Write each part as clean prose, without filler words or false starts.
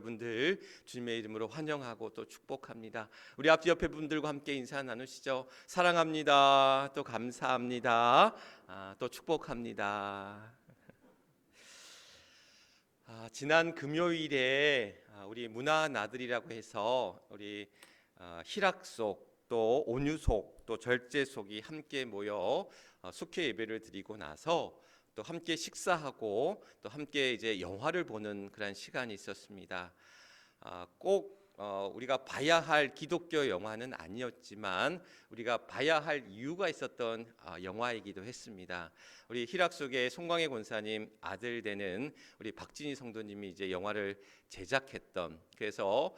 여러분들 주님의 이름으로 환영하고 또 축복합니다. 우리 앞 옆에 분들과 함께 인사 나누시죠. 사랑합니다. 또 감사합니다. 또 축복합니다. 지난 금요일에 우리 문화 나들이라고 해서 우리 희락속 또 온유속 또 절제속이 함께 모여 숙회 예배를 드리고 나서 또 함께 식사하고 또 함께 이제 영화를 보는 그런 시간이 있었습니다. 꼭 우리가 봐야 할 기독교 영화는 아니었지만 우리가 봐야 할 이유가 있었던 영화이기도 했습니다. 우리 희락속의 송광해 권사님 아들 되는 우리 박진희 성도님이 이제 영화를 제작했던, 그래서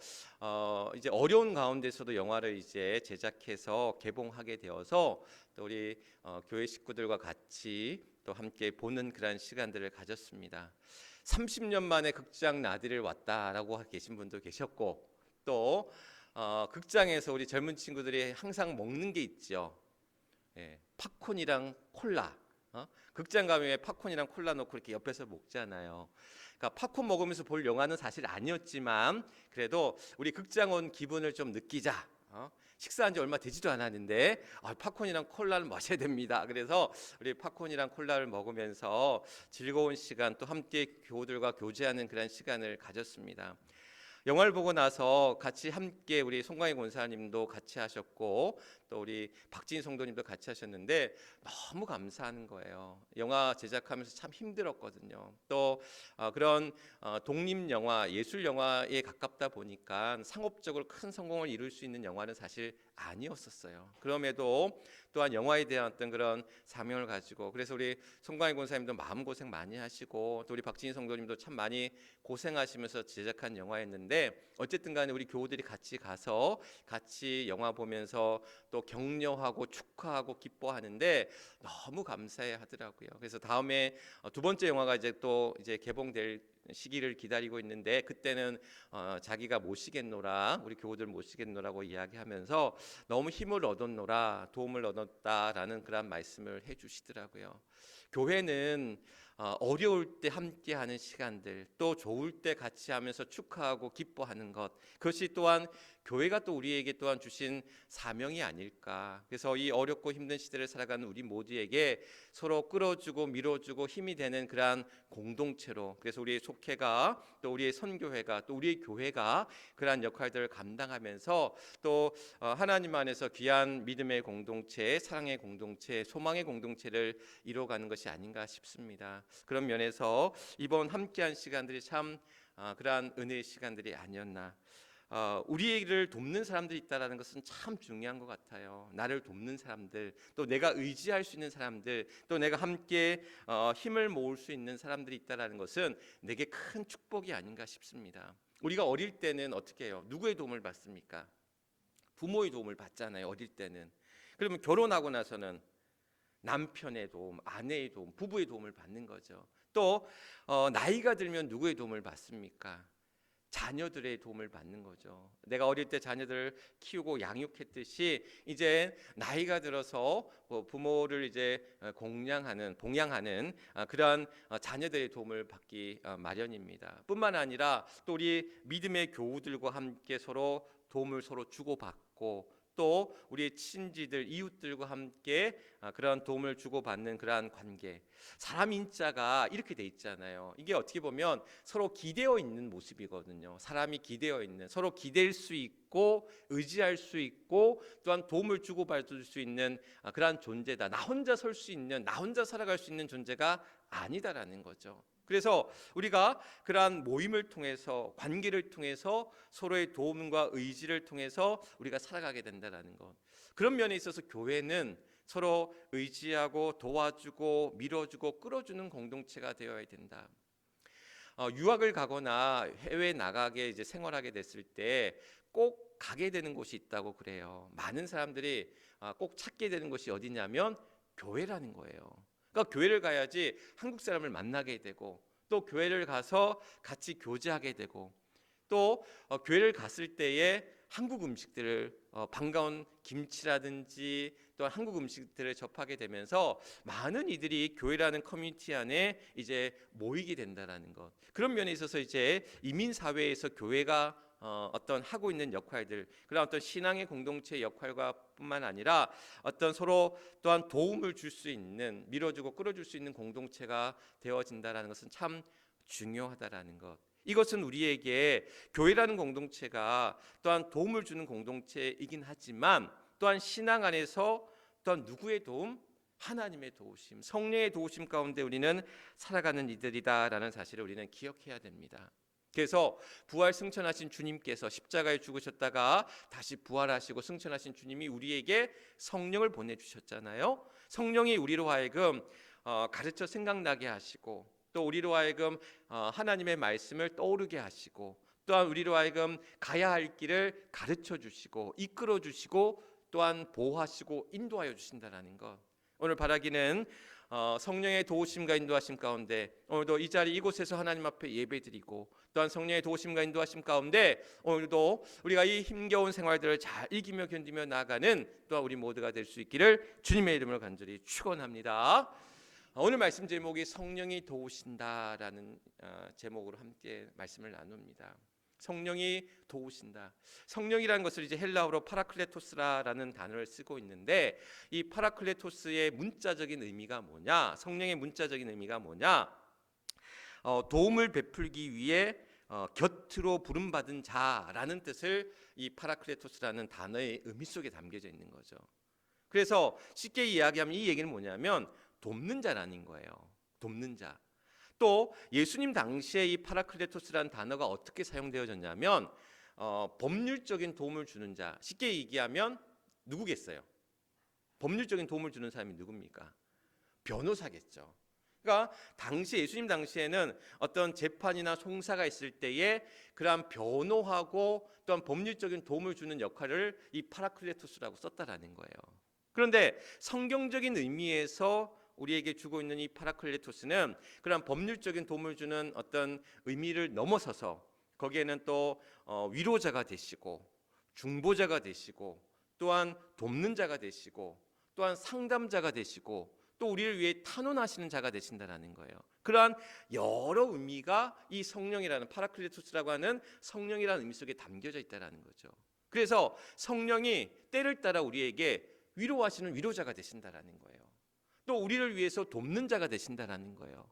이제 어려운 가운데서도 영화를 이제 제작해서 개봉하게 되어서 또 우리 교회 식구들과 같이 또 함께 보는 그런 시간들을 가졌습니다. 30년 만에 극장 나들이를 왔다라고 계신 분도 계셨고, 또 극장에서 우리 젊은 친구들이 항상 먹는 게 있죠. 팝콘이랑 콜라. 극장 가면 팝콘이랑 콜라 넣고 이렇게 옆에서 먹잖아요. 그러니까 팝콘 먹으면서 볼 영화는 사실 아니었지만 그래도 우리 극장 온 기분을 좀 느끼자. 식사한 지 얼마 되지도 않았는데 팝콘이랑 콜라를 마셔야 됩니다. 그래서 우리 팝콘이랑 콜라를 먹으면서 즐거운 시간, 또 함께 교우들과 교제하는 그런 시간을 가졌습니다. 영화를 보고 나서 같이 함께 우리 송광희 권사님도 같이 하셨고 또 우리 박진희 성도님도 같이 하셨는데 너무 감사한 거예요. 영화 제작하면서 참 힘들었거든요. 또 그런 독립 영화, 예술 영화에 가깝다 보니까 상업적으로 큰 성공을 이룰 수 있는 영화는 사실 아니었었어요. 그럼에도 또한 영화에 대한 어떤 그런 사명을 가지고, 그래서 우리 송광희 권사님도 마음고생 많이 하시고 또 우리 박진희 성도님도 참 많이 고생하시면서 제작한 영화였는데, 어쨌든 간에 우리 교우들이 같이 가서 같이 영화 보면서 또 격려하고 축하하고 기뻐하는데 너무 감사해 하더라고요. 그래서 다음에 두 번째 영화가 이제 또 이제 개봉될 시기를 기다리고 있는데, 그때는 자기가 모시겠노라, 우리 교우들 모시겠노라고 이야기하면서 너무 힘을 얻었노라, 도움을 얻었다라는 그런 말씀을 해주시더라고요. 교회는 어려울 때 함께하는 시간들, 또 좋을 때 같이 하면서 축하하고 기뻐하는 것, 그것이 또한 교회가 또 우리에게 또한 주신 사명이 아닐까. 그래서 이 어렵고 힘든 시대를 살아가는 우리 모두에게 서로 끌어주고 밀어주고 힘이 되는 그러한 공동체로, 그래서 우리의 속회가 또 우리의 선교회가 또 우리의 교회가 그러한 역할들을 감당하면서 또 하나님 안에서 귀한 믿음의 공동체, 사랑의 공동체, 소망의 공동체를 이루어가는 것이 아닌가 싶습니다. 그런 면에서 이번 함께한 시간들이 참 그러한 은혜의 시간들이 아니었나. 우리를 돕는 사람들이 있다는 것은 참 중요한 것 같아요. 나를 돕는 사람들, 또 내가 의지할 수 있는 사람들, 또 내가 함께 힘을 모을 수 있는 사람들이 있다는 것은 내게 큰 축복이 아닌가 싶습니다. 우리가 어릴 때는 어떻게 해요? 누구의 도움을 받습니까? 부모의 도움을 받잖아요, 어릴 때는. 그러면 결혼하고 나서는 남편의 도움, 아내의 도움, 부부의 도움을 받는 거죠. 또 나이가 들면 누구의 도움을 받습니까? 자녀들의 도움을 받는 거죠. 내가 어릴 때 자녀들을 키우고 양육했듯이 이제 나이가 들어서 부모를 이제 봉양하는 그러한 자녀들의 도움을 받기 마련입니다. 뿐만 아니라 또 우리 믿음의 교우들과 함께 서로 도움을 서로 주고받고, 또 우리의 친지들, 이웃들과 함께 그러한 도움을 주고받는 그러한 관계. 사람 인자가 이렇게 돼 있잖아요. 이게 어떻게 보면 서로 기대어 있는 모습이거든요. 사람이 기대어 있는, 서로 기댈 수 있고 의지할 수 있고 또한 도움을 주고받을 수 있는 그러한 존재다. 나 혼자 설 수 있는, 나 혼자 살아갈 수 있는 존재가 아니다라는 거죠. 그래서 우리가 그러한 모임을 통해서, 관계를 통해서 서로의 도움과 의지를 통해서 우리가 살아가게 된다는 것. 그런 면에 있어서 교회는 서로 의지하고 도와주고 밀어주고 끌어주는 공동체가 되어야 된다. 유학을 가거나 해외에 나가게 이제 생활하게 됐을 때 꼭 가게 되는 곳이 있다고 그래요. 많은 사람들이 꼭 찾게 되는 곳이 어디냐면 교회라는 거예요. 그러니까 교회를 가야지 한국 사람을 만나게 되고, 또 교회를 가서 같이 교제하게 되고, 또 교회를 갔을 때에 한국 음식들을 반가운 김치라든지 또 또한 한국 음식들을 접하게 되면서 많은 이들이 교회라는 커뮤니티 안에 이제 모이게 된다라는 것. 그런 면에 있어서 이제 이민 사회에서 교회가 어떤 하고 있는 역할들, 그런 어떤 신앙의 공동체 역할과 뿐만 아니라 어떤 서로 또한 도움을 줄 수 있는, 밀어주고 끌어줄 수 있는 공동체가 되어진다라는 것은 참 중요하다라는 것. 이것은 우리에게 교회라는 공동체가 또한 도움을 주는 공동체이긴 하지만 또한 신앙 안에서 또한 누구의 도움? 하나님의 도우심, 성령의 도우심 가운데 우리는 살아가는 이들이다라는 사실을 우리는 기억해야 됩니다. 그래서 부활 승천하신 주님께서 십자가에 죽으셨다가 다시 부활하시고 승천하신 주님이 우리에게 성령을 보내주셨잖아요. 성령이 우리로 하여금 가르쳐 생각나게 하시고, 또 우리로 하여금 하나님의 말씀을 떠오르게 하시고, 또한 우리로 하여금 가야 할 길을 가르쳐 주시고 이끌어 주시고 또한 보호하시고 인도하여 주신다라는 것. 오늘 바라기는 성령의 도우심과 인도하심 가운데 오늘도 이 자리 이곳에서 하나님 앞에 예배드리고, 또한 성령의 도우심과 인도하심 가운데 오늘도 우리가 이 힘겨운 생활들을 잘 이기며 견디며 나아가는 또한 우리 모두가 될 수 있기를 주님의 이름으로 간절히 축원합니다. 오늘 말씀 제목이 성령이 도우신다라는 제목으로 함께 말씀을 나눕니다. 성령이 도우신다. 성령이라는 것을 이제 헬라어로 파라클레토스라는 단어를 쓰고 있는데, 이 파라클레토스의 문자적인 의미가 뭐냐? 성령의 문자적인 의미가 뭐냐? 도움을 베풀기 위해 곁으로 부름받은 자라는 뜻을 이 파라클레토스라는 단어의 의미 속에 담겨져 있는 거죠. 그래서 쉽게 이야기하면 이 얘기는 뭐냐면 돕는 자라는 거예요. 돕는 자. 또 예수님 당시에 이 파라클레토스라는 단어가 어떻게 사용되어졌냐면 법률적인 도움을 주는 자. 쉽게 얘기하면 누구겠어요? 법률적인 도움을 주는 사람이 누굽니까? 변호사겠죠. 그러니까 당시 예수님 당시에는 어떤 재판이나 송사가 있을 때에 그러한 변호하고 또한 법률적인 도움을 주는 역할을 이 파라클레토스라고 썼다라는 거예요. 그런데 성경적인 의미에서 우리에게 주고 있는 이 파라클레토스는 그런 법률적인 도움을 주는 어떤 의미를 넘어서서 거기에는 또 위로자가 되시고 중보자가 되시고 또한 돕는 자가 되시고 또한 상담자가 되시고 또 우리를 위해 탄원하시는 자가 되신다라는 거예요. 그러한 여러 의미가 이 성령이라는 파라클레토스라고 하는 성령이라는 의미 속에 담겨져 있다라는 거죠. 그래서 성령이 때를 따라 우리에게 위로하시는 위로자가 되신다라는 거예요. 또 우리를 위해서 돕는 자가 되신다라는 거예요.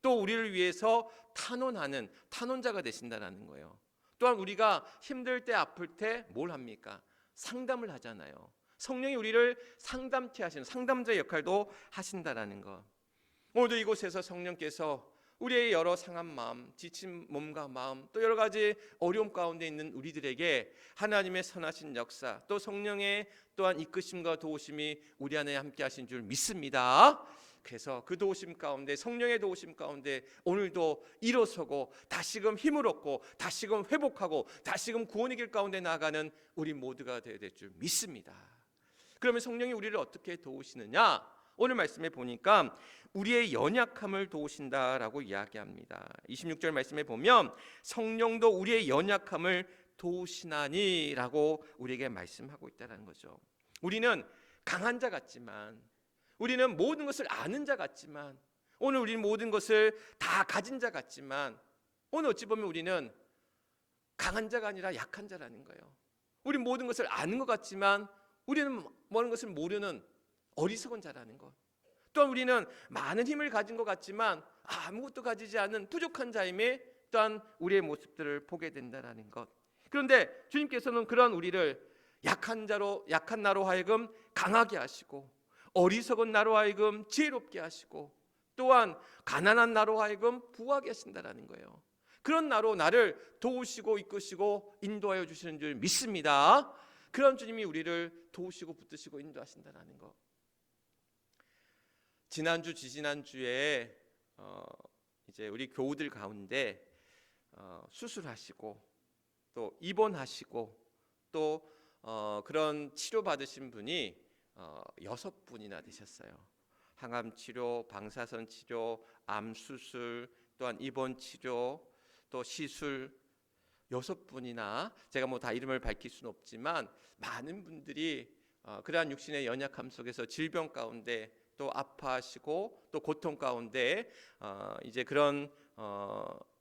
또 우리를 위해서 탄원하는 탄원자가 되신다라는 거예요. 또한 우리가 힘들 때 아플 때 뭘 합니까? 상담을 하잖아요. 성령이 우리를 상담케 하시는 상담자의 역할도 하신다라는 것. 오늘도 이곳에서 성령께서 우리의 여러 상한 마음, 지친 몸과 마음, 또 여러 가지 어려움 가운데 있는 우리들에게 하나님의 선하신 역사, 또 성령의 또한 이끄심과 도우심이 우리 안에 함께 하신 줄 믿습니다. 그래서 그 도우심 가운데, 성령의 도우심 가운데 오늘도 일어서고 다시금 힘을 얻고 다시금 회복하고 다시금 구원의 길 가운데 나아가는 우리 모두가 되어야 될 줄 믿습니다. 그러면 성령이 우리를 어떻게 도우시느냐? 오늘 말씀에 보니까 우리의 연약함을 도우신다라고 이야기합니다. 26절 말씀에 보면 성령도 우리의 연약함을 도우시나니라고 우리에게 말씀하고 있다는 거죠. 우리는 강한 자 같지만, 우리는 모든 것을 아는 자 같지만, 오늘 우리는 모든 것을 다 가진 자 같지만, 오늘 어찌 보면 우리는 강한 자가 아니라 약한 자라는 거예요. 우리 모든 것을 아는 것 같지만 우리는 모든 것을 모르는 어리석은 자라는 것. 또한 우리는 많은 힘을 가진 것 같지만 아무것도 가지지 않은 부족한 자임에 또한 우리의 모습들을 보게 된다는 것. 그런데 주님께서는 그런 우리를 약한 나로 하여금 강하게 하시고, 어리석은 나로 하여금 지혜롭게 하시고, 또한 가난한 나로 하여금 부하게 하신다는 거예요. 그런 나로 나를 도우시고 이끄시고 인도하여 주시는 줄 믿습니다. 그런 주님이 우리를 도우시고 붙드시고 인도하신다는 것. 지난주 지지난주에 이제 우리 교우들 가운데 수술하시고 또 입원하시고 또 그런 치료 받으신 분이 6분이나 되셨어요. 항암 치료, 방사선 치료, 암 수술, 또한 입원 치료, 또 시술 6분이나, 제가 뭐 다 이름을 밝힐 수는 없지만 많은 분들이 그러한 육신의 연약함 속에서 질병 가운데 또 아파하시고 또 고통 가운데 이제 그런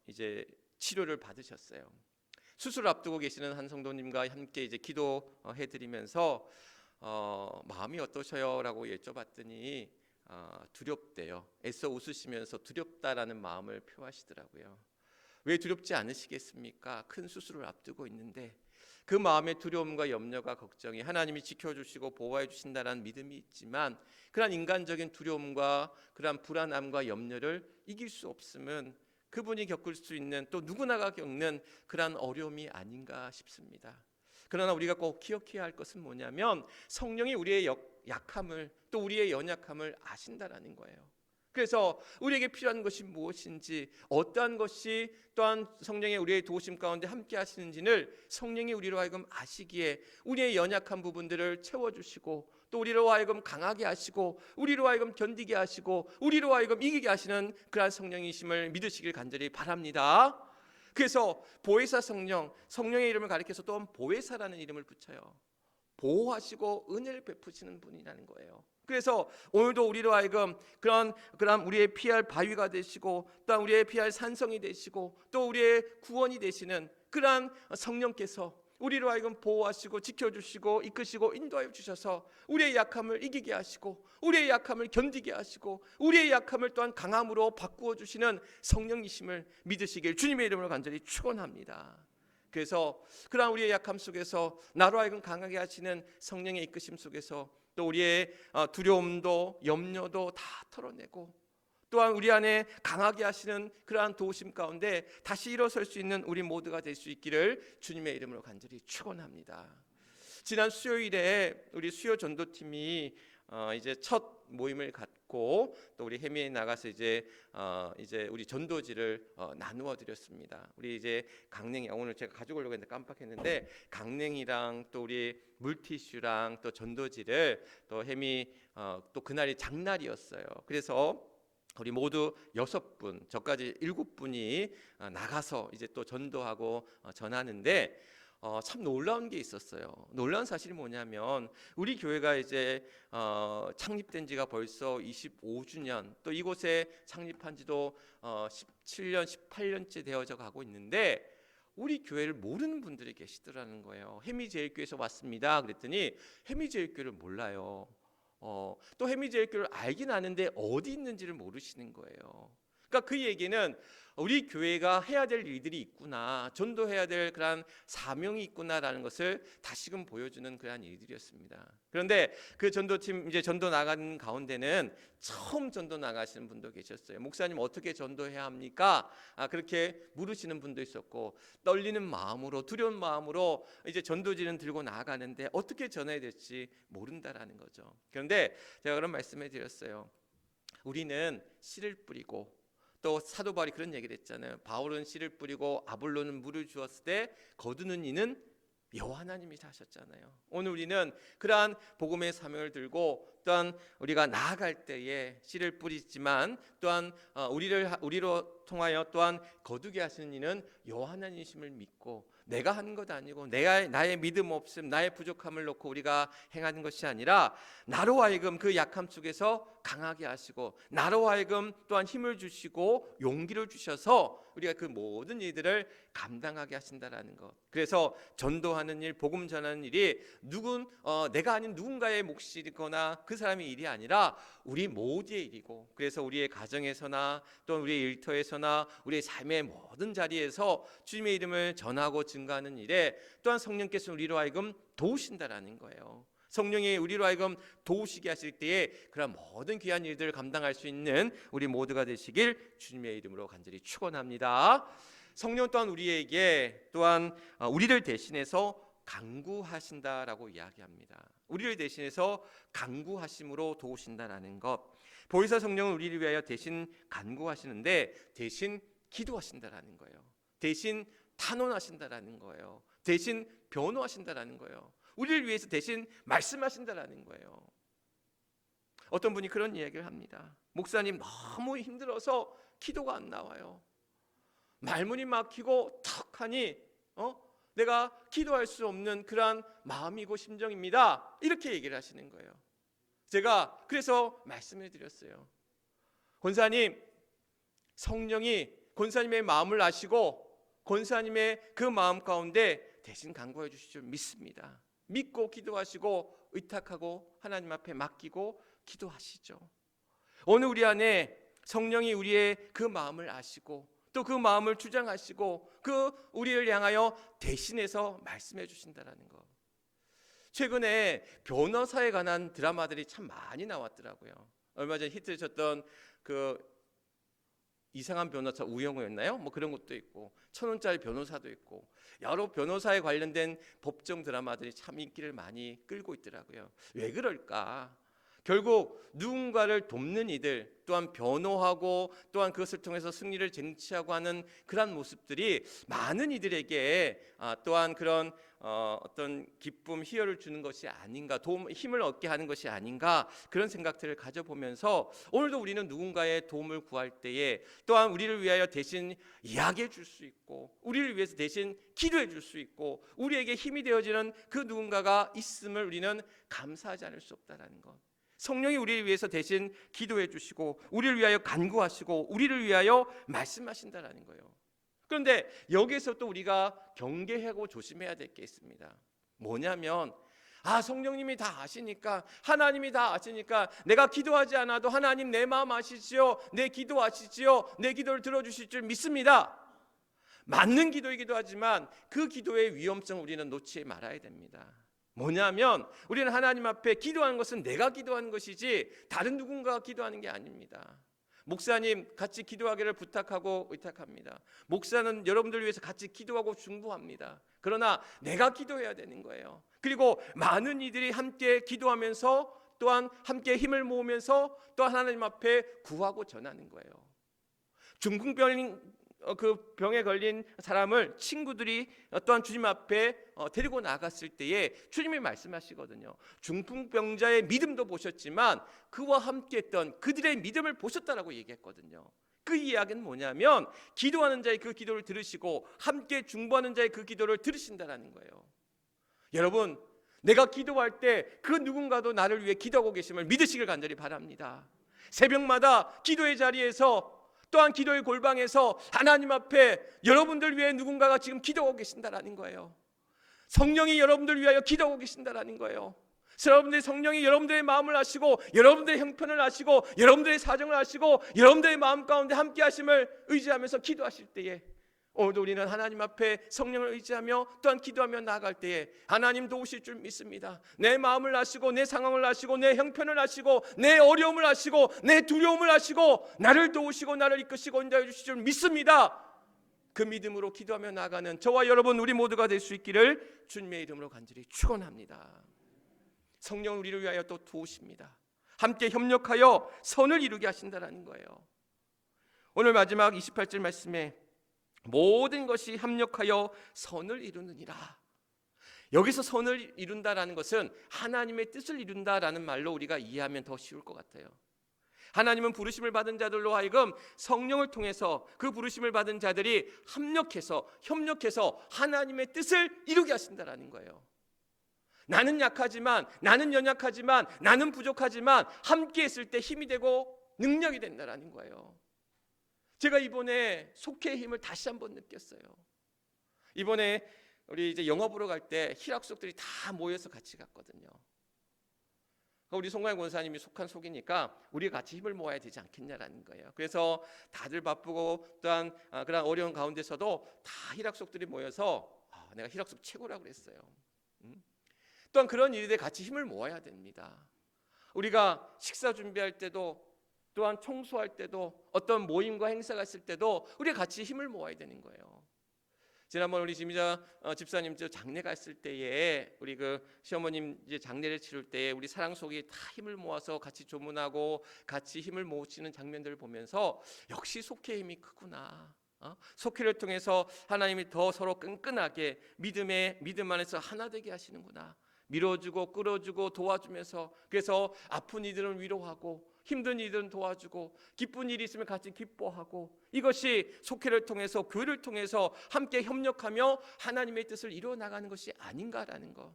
이제 치료를 받으셨어요. 수술 앞두고 계시는 한 성도님과 함께 이제 기도해 드리면서 마음이 어떠셔요라고 여쭤봤더니 두렵대요. 애써 웃으시면서 두렵다라는 마음을 표하시더라고요. 왜 두렵지 않으시겠습니까? 큰 수술을 앞두고 있는데 그 마음의 두려움과 염려가 걱정이 하나님이 지켜주시고 보호해 주신다는 믿음이 있지만 그러한 인간적인 두려움과 그러한 불안함과 염려를 이길 수 없음은 그분이 겪을 수 있는 또 누구나가 겪는 그러한 어려움이 아닌가 싶습니다. 그러나 우리가 꼭 기억해야 할 것은 뭐냐면 성령이 우리의 약함을 또 우리의 연약함을 아신다라는 거예요. 그래서 우리에게 필요한 것이 무엇인지 어떠한 것이 또한 성령의 우리의 도우심 가운데 함께 하시는지를 성령이 우리로 하여금 아시기에 우리의 연약한 부분들을 채워주시고 또 우리로 하여금 강하게 하시고 우리로 하여금 견디게 하시고 우리로 하여금 이기게 하시는 그러한 성령이심을 믿으시길 간절히 바랍니다. 그래서 보혜사 성령의 이름을 가리켜서 또한 보혜사라는 이름을 붙여요. 보호하시고 은혜를 베푸시는 분이라는 거예요. 그래서 오늘도 우리로 하여금 그런 우리의 피할 바위가 되시고 또한 우리의 피할 산성이 되시고 또 우리의 구원이 되시는 그러한 성령께서 우리로 하여금 보호하시고 지켜주시고 이끄시고 인도하여 주셔서 우리의 약함을 이기게 하시고 우리의 약함을 견디게 하시고 우리의 약함을 또한 강함으로 바꾸어 주시는 성령이심을 믿으시길 주님의 이름으로 간절히 축원합니다. 그래서 그러한 우리의 약함 속에서 나로 하여금 강하게 하시는 성령의 이끄심 속에서 또 우리의 두려움도 염려도 다 털어내고 또한 우리 안에 강하게 하시는 그러한 도우심 가운데 다시 일어설 수 있는 우리 모두가 될 수 있기를 주님의 이름으로 간절히 축원합니다. 지난 수요일에 우리 수요 전도팀이 이제 첫 모임을 갖고 또 우리 해미에 나가서 이제 우리 전도지를 나누어 드렸습니다. 우리 이제 강냉이 오늘 제가 가져오려고 했는데 깜빡했는데 강냉이랑 또 우리 물티슈랑 또 전도지를 또 해미 또 그날이 장날이었어요. 그래서 우리 모두 6분, 저까지 7분이 나가서 이제 또 전도하고 전하는데 참 놀라운 게 있었어요. 놀라운 사실이 뭐냐면 우리 교회가 이제 창립된 지가 벌써 25주년 또 이곳에 창립한 지도 17년, 18년째 되어져 가고 있는데 우리 교회를 모르는 분들이 계시더라는 거예요. 해미제일교회에서 왔습니다. 그랬더니 해미제일교회를 몰라요. 또 해미제일교회를 알긴 아는데 어디 있는지를 모르시는 거예요. 그러니까 그 얘기는 우리 교회가 해야 될 일들이 있구나, 전도해야 될 그런 사명이 있구나라는 것을 다시금 보여주는 그런 일들이었습니다. 그런데 그 전도팀 이제 전도 나가는 가운데는 처음 전도 나가시는 분도 계셨어요. 목사님 어떻게 전도해야 합니까? 그렇게 물으시는 분도 있었고 떨리는 마음으로 두려운 마음으로 이제 전도지는 들고 나아가는데 어떻게 전해야 될지 모른다라는 거죠. 그런데 제가 그런 말씀을 드렸어요. 우리는 씨를 뿌리고 또 사도 바울이 그런 얘기를 했잖아요. 바울은 씨를 뿌리고 아볼로는 물을 주었을 때 거두는 이는 여호와 하나님이 하셨잖아요. 오늘 우리는 그러한 복음의 사명을 들고 또한 우리가 나아갈 때에 씨를 뿌리지만 또한 우리로 통하여 또한 거두게 하시는 이는 여호와 하나님이심을 믿고 내가 한 것 아니고 나의 믿음 없음 나의 부족함을 놓고 우리가 행하는 것이 아니라 나로 하여금 그 약함 속에서 강하게 하시고 나로 하여금 또한 힘을 주시고 용기를 주셔서 우리가 그 모든 일들을 감당하게 하신다라는 것. 그래서 전도하는 일, 복음 전하는 일이 내가 아닌 누군가의 몫이거나 그 사람의 일이 아니라 우리 모두의 일이고 그래서 우리의 가정에서나 또 우리의 일터에서나 우리의 삶의 모든 자리에서 주님의 이름을 전하고 증거하는 일에 또한 성령께서 우리로 하여금 도우신다라는 거예요. 성령이 우리로 하여금 도우시게 하실 때에 그런 모든 귀한 일들을 감당할 수 있는 우리 모두가 되시길 주님의 이름으로 간절히 축원합니다. 성령 또한 우리에게 또한 우리를 대신해서 간구하신다라고 이야기합니다. 우리를 대신해서 간구하심으로 도우신다라는 것. 보혜사 성령은 우리를 위하여 대신 간구하시는데 대신 기도하신다라는 거예요. 대신 탄원하신다라는 거예요. 대신 변호하신다라는 거예요. 우리를 위해서 대신 말씀하신다라는 거예요. 어떤 분이 그런 이야기를 합니다. 목사님 너무 힘들어서 기도가 안 나와요. 말문이 막히고 턱하니 내가 기도할 수 없는 그러한 마음이고 심정입니다. 이렇게 얘기를 하시는 거예요. 제가 그래서 말씀을 드렸어요. 권사님, 성령이 권사님의 마음을 아시고 권사님의 그 마음 가운데 대신 간구해 주실 줄 믿습니다. 믿고 기도하시고 의탁하고 하나님 앞에 맡기고 기도하시죠. 오늘 우리 안에 성령이 우리의 그 마음을 아시고 또 그 마음을 주장하시고 그 우리를 향하여 대신해서 말씀해 주신다라는 거. 최근에 변호사에 관한 드라마들이 참 많이 나왔더라고요. 얼마 전에 히트를 쳤던 그 이상한 변호사 우영우였나요? 뭐 그런 것도 있고 1,000원짜리 변호사도 있고 여러 변호사에 관련된 법정 드라마들이 참 인기를 많이 끌고 있더라고요. 왜 그럴까? 결국 누군가를 돕는 이들, 또한 변호하고 또한 그것을 통해서 승리를 쟁취하고 하는 그런 모습들이 많은 이들에게 또한 그런 어떤 기쁨, 희열을 주는 것이 아닌가, 도움, 힘을 얻게 하는 것이 아닌가, 그런 생각들을 가져보면서 오늘도 우리는 누군가의 도움을 구할 때에 또한 우리를 위하여 대신 이야기해 줄 수 있고 우리를 위해서 대신 기도해 줄 수 있고 우리에게 힘이 되어지는 그 누군가가 있음을 우리는 감사하지 않을 수 없다는 것. 성령이 우리를 위해서 대신 기도해 주시고 우리를 위하여 간구하시고 우리를 위하여 말씀하신다라는 거예요. 그런데 여기서 또 우리가 경계하고 조심해야 될 게 있습니다. 뭐냐면 성령님이 다 아시니까, 하나님이 다 아시니까 내가 기도하지 않아도 하나님 내 마음 아시지요, 내 기도 아시지요, 내 기도를 들어주실 줄 믿습니다. 맞는 기도이기도 하지만 그 기도의 위험성을 우리는 놓지 말아야 됩니다. 뭐냐면 우리는 하나님 앞에 기도하는 것은 내가 기도하는 것이지 다른 누군가가 기도하는 게 아닙니다. 목사님 같이 기도하기를 부탁하고 의탁합니다. 목사는 여러분들 위해서 같이 기도하고 중보합니다. 그러나 내가 기도해야 되는 거예요. 그리고 많은 이들이 함께 기도하면서 또한 함께 힘을 모으면서 또 하나님 앞에 구하고 전하는 거예요. 중풍병 그 병에 걸린 사람을 친구들이 또한 주님 앞에 데리고 나갔을 때에 주님이 말씀하시거든요. 중풍병자의 믿음도 보셨지만 그와 함께했던 그들의 믿음을 보셨다라고 얘기했거든요. 그 이야기는 뭐냐면 기도하는 자의 그 기도를 들으시고 함께 중보하는 자의 그 기도를 들으신다라는 거예요. 여러분, 내가 기도할 때 그 누군가도 나를 위해 기도하고 계심을 믿으시길 간절히 바랍니다. 새벽마다 기도의 자리에서 또한 기도의 골방에서 하나님 앞에 여러분들 위해 누군가가 지금 기도하고 계신다라는 거예요. 성령이 여러분들 위하여 기도하고 계신다라는 거예요. 여러분들의 성령이 여러분들의 마음을 아시고 여러분들의 형편을 아시고 여러분들의 사정을 아시고 여러분들의 마음 가운데 함께 하심을 의지하면서 기도하실 때에 오늘도 우리는 하나님 앞에 성령을 의지하며 또한 기도하며 나아갈 때에 하나님 도우실 줄 믿습니다. 내 마음을 아시고 내 상황을 아시고 내 형편을 아시고 내 어려움을 아시고 내 두려움을 아시고 나를 도우시고 나를 이끄시고 인도해 주실 줄 믿습니다. 그 믿음으로 기도하며 나아가는 저와 여러분 우리 모두가 될 수 있기를 주님의 이름으로 간절히 축원합니다. 성령은 우리를 위하여 또 도우십니다. 함께 협력하여 선을 이루게 하신다라는 거예요. 오늘 마지막 28절 말씀에 모든 것이 합력하여 선을 이루느니라. 여기서 선을 이룬다라는 것은 하나님의 뜻을 이룬다라는 말로 우리가 이해하면 더 쉬울 것 같아요. 하나님은 부르심을 받은 자들로 하여금 성령을 통해서 그 부르심을 받은 자들이 협력해서 하나님의 뜻을 이루게 하신다라는 거예요. 나는 약하지만, 나는 연약하지만, 나는 부족하지만 함께 했을 때 힘이 되고 능력이 된다라는 거예요. 제가 이번에 속회의 힘을 다시 한번 느꼈어요. 이번에 우리 이제 영화 보러 갈 때 희락속들이 다 모여서 같이 갔거든요. 우리 송가인 권사님이 속한 속이니까 우리가 같이 힘을 모아야 되지 않겠냐라는 거예요. 그래서 다들 바쁘고 또한 그런 어려운 가운데서도 다 희락속들이 모여서 내가 희락속 최고라고 그랬어요. 또한 그런 일들에 같이 힘을 모아야 됩니다. 우리가 식사 준비할 때도 또한 청소할 때도 어떤 모임과 행사가 있을 때도 우리가 같이 힘을 모아야 되는 거예요. 지난번 우리 지미자 집사님 장례가 있을 때에 우리 그 시어머님 이제 장례를 치를 때에 우리 사랑속이 다 힘을 모아서 같이 조문하고 같이 힘을 모으시는 장면들을 보면서 역시 속회의 힘이 크구나. 속회를 통해서 하나님이 더 서로 끈끈하게 믿음 안에서 하나 되게 하시는구나. 밀어주고 끌어주고 도와주면서 그래서 아픈 이들을 위로하고 힘든 일은 도와주고 기쁜 일이 있으면 같이 기뻐하고, 이것이 속회를 통해서, 교회를 통해서 함께 협력하며 하나님의 뜻을 이루어 나가는 것이 아닌가라는 것.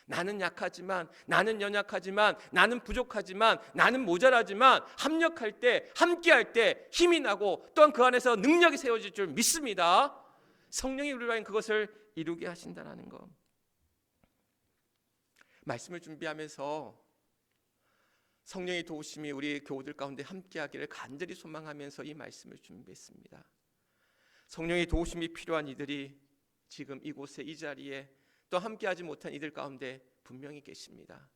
나는 약하지만, 나는 연약하지만, 나는 부족하지만, 나는 모자라지만 합력할 때, 함께할 때 힘이 나고 또한 그 안에서 능력이 세워질 줄 믿습니다. 성령이 우리로 하여금 그것을 이루게 하신다는 것. 말씀을 준비하면서 성령의 도우심이 우리 교우들 가운데 함께하기를 간절히 소망하면서 이 말씀을 준비했습니다. 성령의 도우심이 필요한 이들이 지금 이곳에, 이 자리에 또 함께하지 못한 이들 가운데 분명히 계십니다.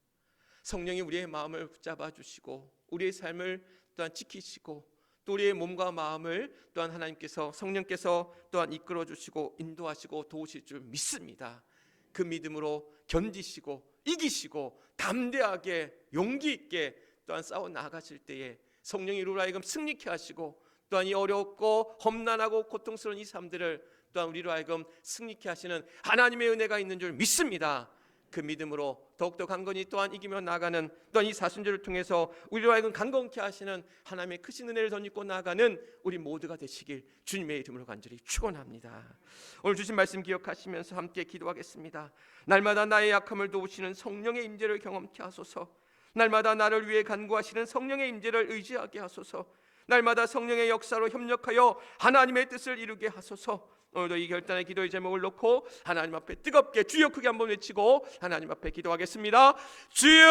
성령이 우리의 마음을 붙잡아 주시고 우리의 삶을 또한 지키시고 또 우리의 몸과 마음을 또한 하나님께서, 성령께서 또한 이끌어 주시고 인도하시고 도우실 줄 믿습니다. 그 믿음으로 견디시고 이기시고 담대하게 용기 있게 또한 싸워 나아가실 때에 성령이 우리로 하여금 승리케 하시고 또한 이 어렵고 험난하고 고통스러운 이 삶들을 또한 우리로 하여금 승리케 하시는 하나님의 은혜가 있는 줄 믿습니다. 그 믿음으로 더욱더 강건히 또한 이기며 나아가는, 또한 이 사순절을 통해서 우리로 하여금 강건케 하시는 하나님의 크신 은혜를 덧입고 나아가는 우리 모두가 되시길 주님의 이름으로 간절히 축원합니다. 오늘 주신 말씀 기억하시면서 함께 기도하겠습니다. 날마다 나의 약함을 도우시는 성령의 임재를 경험케 하소서. 날마다 나를 위해 간구하시는 성령의 임재를 의지하게 하소서. 날마다 성령의 역사로 협력하여 하나님의 뜻을 이루게 하소서. 오늘도 이 결단의 기도의 제목을 놓고 하나님 앞에 뜨겁게 주여 크게 한번 외치고 하나님 앞에 기도하겠습니다. 주여!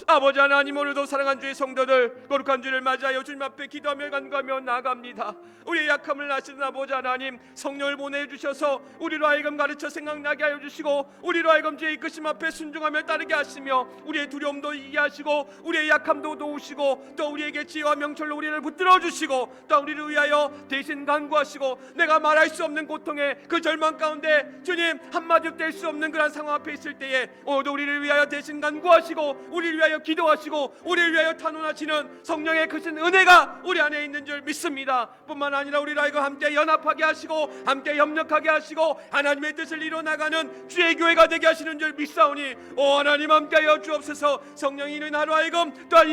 아버지 하나님, 오늘도 사랑한 주의 성도들 거룩한 주를 맞이하여 주님 앞에 기도하며 간구하며 나아갑니다. 우리의 약함을 아시는 아버지 하나님, 성령을 보내주셔서 우리로 하여금 가르쳐 생각나게 하여 주시고 우리로 하여금 주의 이끄심 앞에 순종하며 따르게 하시며 우리의 두려움도 이기게 하시고 우리의 약함도 도우시고 또 우리에게 지혜와 명철로 우리를 붙들어 주시고 또 우리를 위하여 대신 간구하시고 내가 말할 수 없는 고통의 그 절망 가운데 주님 한마디도 뗄 수 없는 그런 상황 앞에 있을 때에 오늘도 우리를 위하여 대신 간구하시고 우리를 위하여 기도하시고 우리를 위하여 탄원하시는 성령의 크신 은혜가 우리 안에 있는 줄 믿습니다. 뿐만 아니라 우리를 하여금 함께 연합하게 하시고 함께 협력하게 하시고 하나님의 뜻을 이뤄나가는 주의 교회가 되게 하시는 줄 믿사오니 오 하나님 함께하여 주옵소서. 성령이 있는 하루 하여금 또한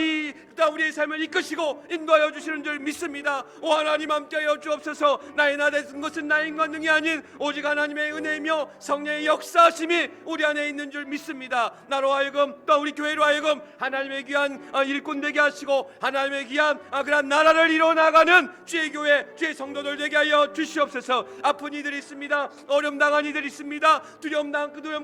우리의 삶을 이끄시고 인도하여 주시는 줄 믿습니다. 오 하나님 함께하여 주옵소서. 나의 나 되는 것은 나의 인간 능이 아닌 오직 하나님의 은혜이며 성령의 역사하심이 우리 안에 있는 줄 믿습니다. 나로 하여금 또 우리 교회로 하여금 하나님의 귀한 일꾼 되게 하시고 하나님의 귀한 그런 나라를 이뤄나가는 주의 교회, 주의 성도들 되게 하여 주시옵소서. 아픈 이들이 있습니다. 어려움 당한 이들이 있습니다. 두려움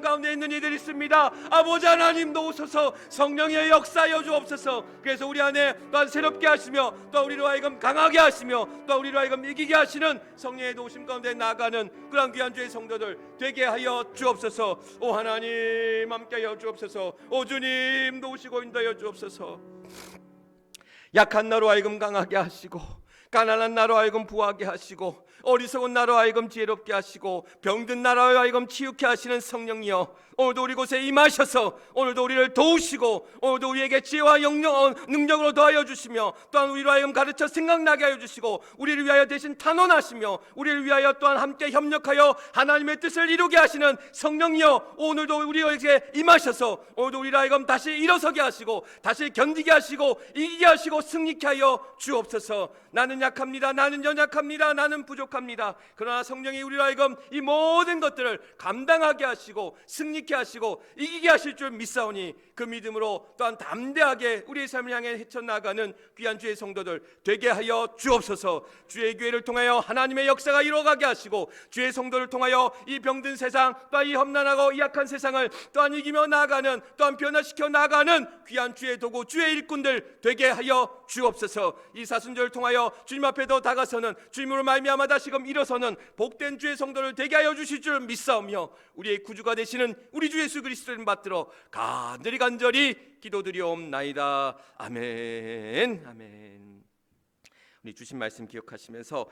가운데 있는 이들이 있습니다. 아버지 하나님도 오소서. 성령의 역사하여 주옵소서. 그래서 우리 안에 또한 새롭게 하시며 또 우리로 하여금 강하게 하시며 또 우리로 하여금 이기게 하시는 성령의 도우심 가운데 나아가는 그런 귀한 주의 성도들 되게 하여 주옵소서. 오 하나님 함께하여 주옵소서. 오 주님 도우시고 인도하여 주옵소서. 약한 나로 하여금 강하게 하시고 가난한 나로 하여금 부하게 하시고 어리석은 나로 하여금 지혜롭게 하시고 병든 나로 하여금 치유케 하시는 성령이여, 오늘도 우리 곳에 임하셔서 오늘도 우리를 도우시고 오늘도 우리에게 지혜와 능력으로 더하여 주시며 또한 우리로 하여금 가르쳐 생각나게 하여 주시고 우리를 위하여 대신 탄원하시며 우리를 위하여 또한 함께 협력하여 하나님의 뜻을 이루게 하시는 성령이여, 오늘도 우리에게 임하셔서 오늘도 우리로 하여금 다시 일어서게 하시고 다시 견디게 하시고 이기게 하시고 승리케 하여 주옵소서. 나는 약합니다. 나는 연약합니다. 나는 부족합니다. 그러나 성령이 우리로 하여금 이 모든 것들을 감당하게 하시고 승리케 하시고 이기게 하실 줄 믿사오니 그 믿음으로 또한 담대하게 우리의 삶을 향해 헤쳐나가는 귀한 주의 성도들 되게 하여 주옵소서. 주의 교회를 통하여 하나님의 역사가 이루어가게 하시고 주의 성도를 통하여 이 병든 세상 또한 이 험난하고 이 약한 세상을 또한 이기며 나아가는 또한 변화시켜 나아가는 귀한 주의 도구 주의 일꾼들 되게 하여 주옵소서. 이 사순절을 통하여 주님 앞에 더 다가서는 주님으로 말미암아 다시금 일어서는 복된 주의 성도를 되게 하여 주실 줄 믿사오며 우리의 구주가 되시는 우리 주 예수 그리스도를 받들어 간절히 기도드리옵나이다. 아멘. 아멘. 우리 주신 말씀 기억하시면서